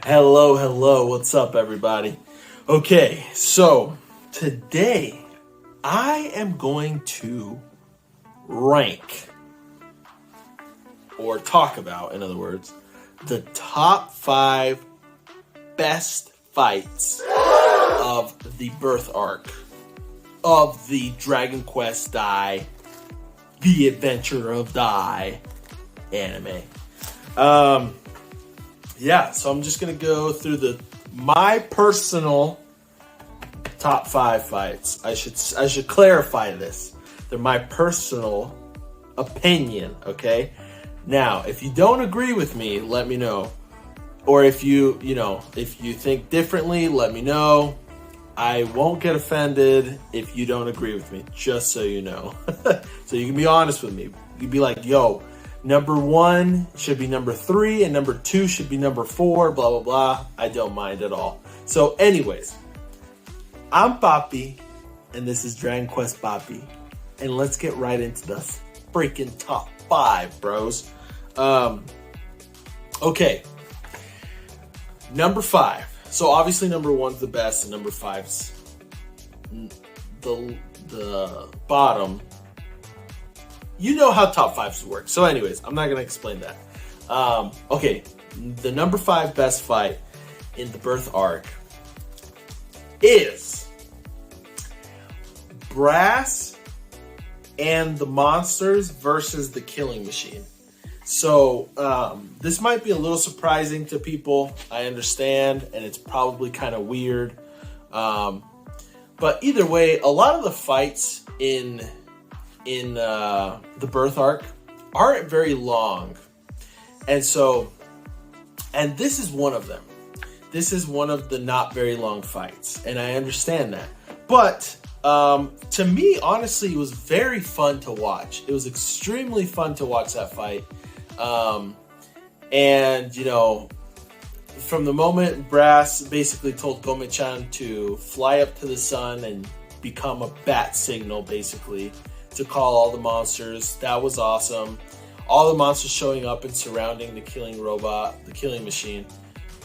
Hello, hello, what's up, everybody? Okay, so today I am going to rank or talk about, in other words, the top 5 best fights of the birth arc of the Dragon Quest Dai, The Adventure of Dai anime. Yeah, so I'm just gonna go through my personal top 5 fights. I should clarify this. They're my personal opinion, okay? Now, if you don't agree with me, let me know. Or if you think differently, let me know. I won't get offended if you don't agree with me, just so you know. So you can be honest with me. You can be like, yo, number 1 should be number 3, and number 2 should be number 4, blah, blah, blah. I don't mind at all. So anyways, I'm Papi, and this is Dragon Quest Papi. And let's get right into the freaking top 5, bros. Okay. Number 5. So obviously number 1's the best, and number 5's the bottom. You know how top 5s work. So anyways, I'm not going to explain that. Okay, the number 5 best fight in the birth arc is Brass and the monsters versus the killing machine. So this might be a little surprising to people. I understand, and it's probably kind of weird. But either way, a lot of the fights in the birth arc aren't very long, and this is one of them. This is one of the not very long fights, and I understand that. But to me, honestly, it was very fun to watch. It was extremely fun to watch that fight. And from the moment Brass basically told Gome-chan to fly up to the sun and become a bat signal, basically, to call all the monsters. That was awesome. All the monsters showing up and surrounding the killing robot, the killing machine,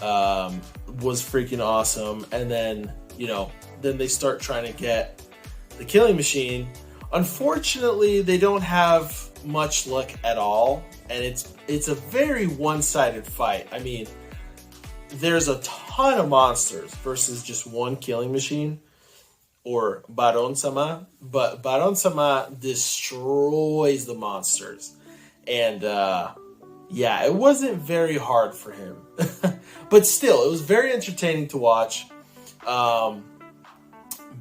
was freaking awesome. And then, then they start trying to get the killing machine. Unfortunately, they don't have much luck at all. And it's a very one-sided fight. I mean, there's a ton of monsters versus just one killing machine. Or Baron-sama, but Baron-sama destroys the monsters. And yeah, it wasn't very hard for him. But still, it was very entertaining to watch.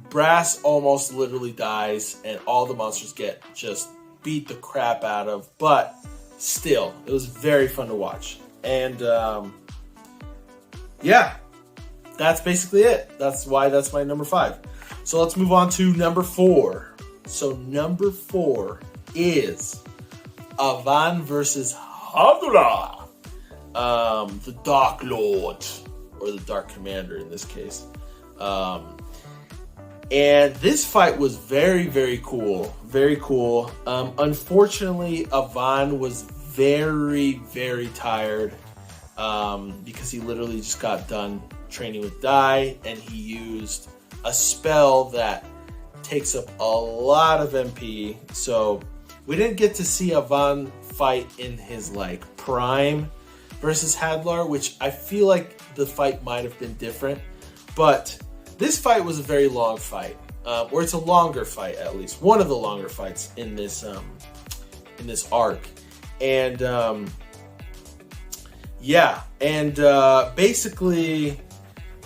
Brass almost literally dies, and all the monsters get just beat the crap out of. But still, it was very fun to watch. And yeah, that's basically it. That's why that's my number 5. So let's move on to number 4. So number 4 is Avan versus Hadler, the Dark Lord, or the Dark Commander in this case. And this fight was very, very cool. Very cool. Unfortunately, Avan was very, very tired because he literally just got done training with Dai, and he used a spell that takes up a lot of MP. So we didn't get to see Avan fight in his prime versus Hadler, which I feel like the fight might have been different. But this fight was a very long fight, or it's a longer fight, at least one of the longer fights in this arc. And yeah, and basically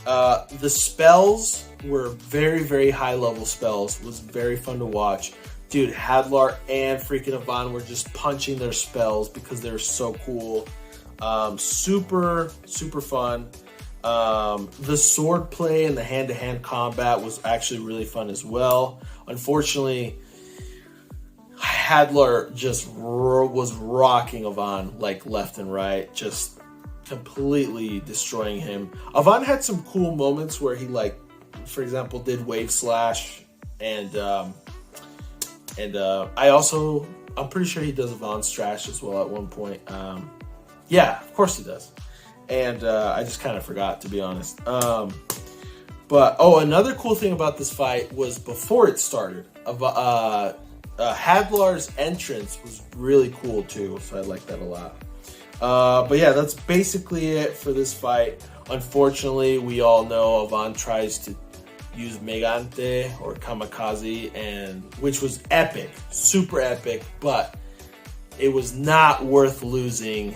the spells were very, very high level spells. It was very fun to watch. Dude, Hadlar and freaking Avan were just punching their spells because they were so cool. Super, super fun. The sword play and the hand-to-hand combat was actually really fun as well. Unfortunately, Hadler just was rocking Avan left and right, just completely destroying him. Avan had some cool moments where he for example, did Wave Slash, and I'm pretty sure he does Avan Strash as well at one point. Yeah, of course he does. and I just kind of forgot, to be honest. But another cool thing about this fight was before it started, Hadlar's entrance was really cool too, so I like that a lot. But yeah, that's basically it for this fight. Unfortunately, we all know Avant tries to use Megante or Kamikaze, and which was epic, super epic, but it was not worth losing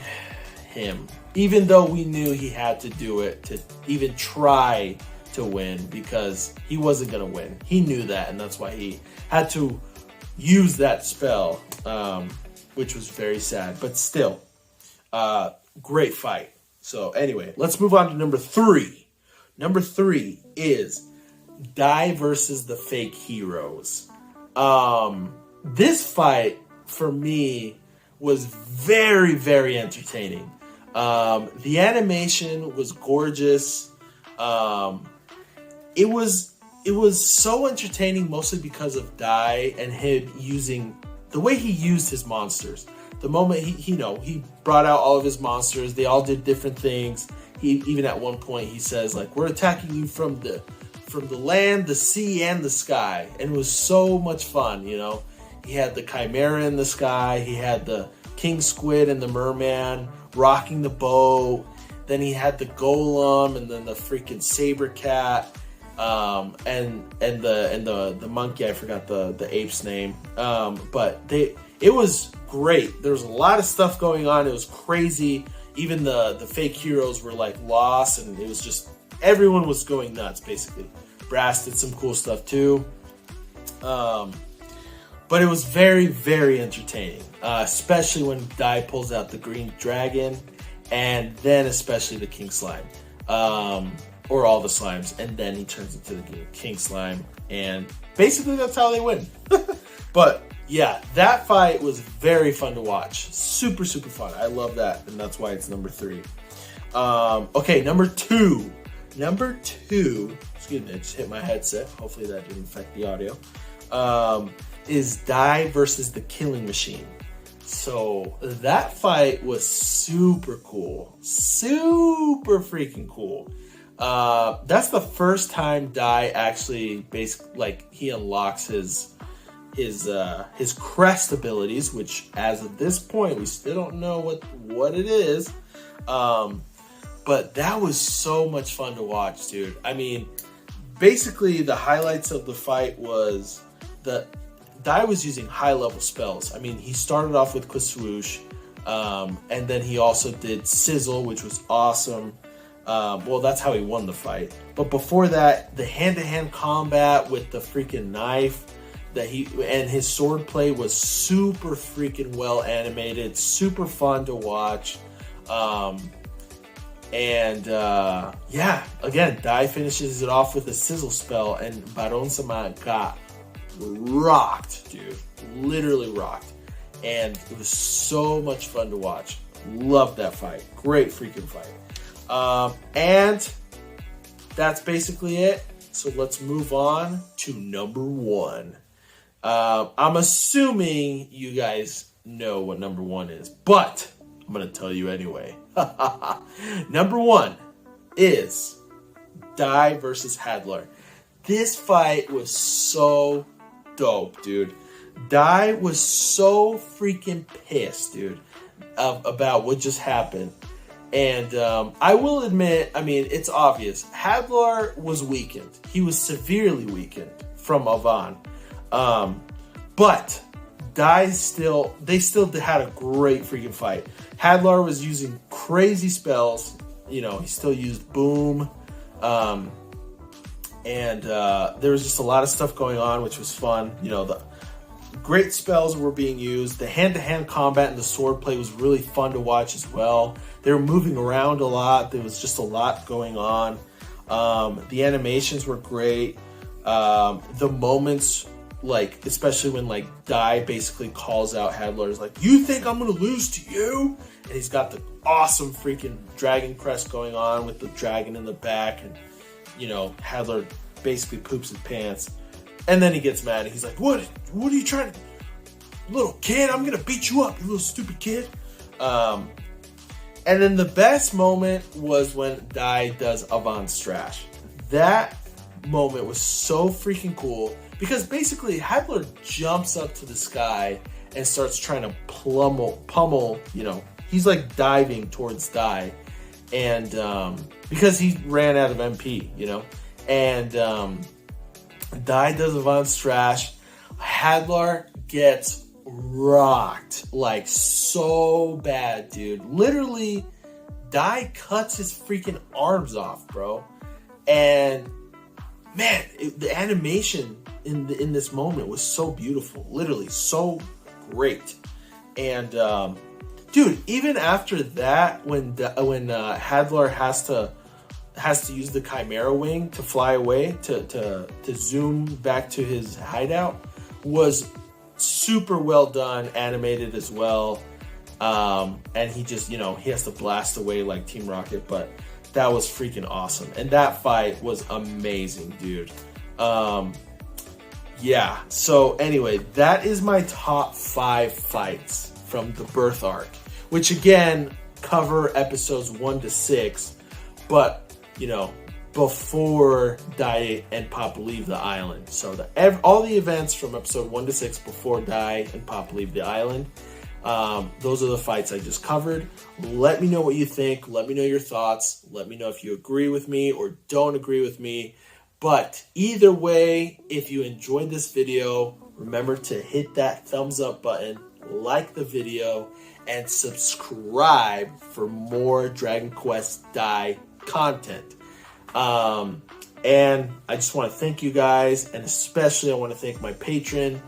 him. Even though we knew he had to do it to even try to win, because he wasn't going to win. He knew that, and that's why he had to use that spell, which was very sad. But still, great fight. So anyway, let's move on to number 3. Number 3 is Dai versus the Fake Heroes. This fight, for me, was very, very entertaining. The animation was gorgeous. It was so entertaining, mostly because of Dai and him using the way he used his monsters. The moment he brought out all of his monsters, they all did different things. He even at one point he says, like, we're attacking you from the land, the sea, and the sky. And it was so much fun, He had the Chimera in the sky, he had the King Squid and the Merman rocking the boat. Then he had the Golem, and then the freaking Saber Cat, and the monkey. I forgot the ape's name. But it was great. There was a lot of stuff going on. It was crazy. Even the fake heroes were like lost, and it was just everyone was going nuts. Basically, Brass did some cool stuff too. But it was very, very entertaining, especially when Dai pulls out the green dragon, and then especially the king slime, or all the slimes, and then he turns into the king slime, and basically that's how they win. But yeah, that fight was very fun to watch. Super, super fun. I love that, and that's why it's number 3. Okay, number 2. Number 2, excuse me, I just hit my headset. Hopefully that didn't affect the audio. Is Dai versus the Killing Machine. So that fight was super cool. Super freaking cool. That's the first time Dai actually he unlocks his crest abilities, which as of this point we still don't know what it is. But that was so much fun to watch, dude. I mean, basically the highlights of the fight was Dai was using high-level spells. I mean, he started off with Swoosh, and then he also did Sizzle, which was awesome. Well, that's how he won the fight. But before that, the hand-to-hand combat with the freaking knife and his sword play was super freaking well animated, super fun to watch. Yeah, again, Dai finishes it off with a Sizzle spell, and Baron Sama got rocked, dude. Literally rocked. And it was so much fun to watch. Loved that fight. Great freaking fight. And that's basically it. So let's move on to number 1. I'm assuming you guys know what number 1 is, but I'm going to tell you anyway. Number 1 is Dai versus Hadler. This fight was so dope, dude. Dai was so freaking pissed, dude, about what just happened. And I will admit, I mean, it's obvious. Hadlar was weakened. He was severely weakened from Avant. But Dai still had a great freaking fight. Hadlar was using crazy spells. He still used Boom. And there was just a lot of stuff going on, which was fun. The great spells were being used. The hand-to-hand combat and the sword play was really fun to watch as well. They were moving around a lot. There was just a lot going on. The animations were great. The moments, especially when Dai basically calls out Hadler, is like, "You think I'm gonna lose to you?" And he's got the awesome freaking dragon crest going on with the dragon in the back, and Hadler basically poops his pants. And then he gets mad and he's like, What are you trying to... Little kid, I'm going to beat you up, you little stupid kid. And then the best moment was when Dai does Avant Strash. That moment was so freaking cool because basically Hadler jumps up to the sky and starts trying to pummel, you know, he's like diving towards Dai, and because he ran out of MP, you know, and Dai does Avant Strash. Hadler gets rocked like so bad, dude. Literally, Dai cuts his freaking arms off, bro. And man, the animation in this moment was so beautiful, literally so great. And dude, even after that, when Hadler has to use the Chimera wing to fly away to zoom back to his hideout, was super well done, animated as well. And he just, you know, he has to blast away like Team Rocket, but that was freaking awesome. And that fight was amazing, dude. Yeah, so anyway, that is my top 5 fights from the Birth arc, which again cover episodes 1 to 6, but you know, before Dai and Pop leave the island. So all the events from episode 1 to 6 before Dai and Pop leave the island. Those are the fights I just covered. Let me know what you think. Let me know your thoughts. Let me know if you agree with me or don't agree with me. But either way, if you enjoyed this video, remember to hit that thumbs up button, like the video, and subscribe for more Dragon Quest Dai content. And I just want to thank you guys, and especially I want to thank my patron,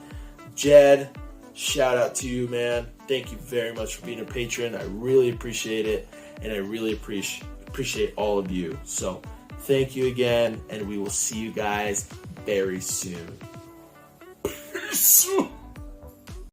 Jed. Shout out to you, man. Thank you very much for being a patron. I really appreciate it, and I really appreciate all of you. So thank you again, and we will see you guys very soon. Peace.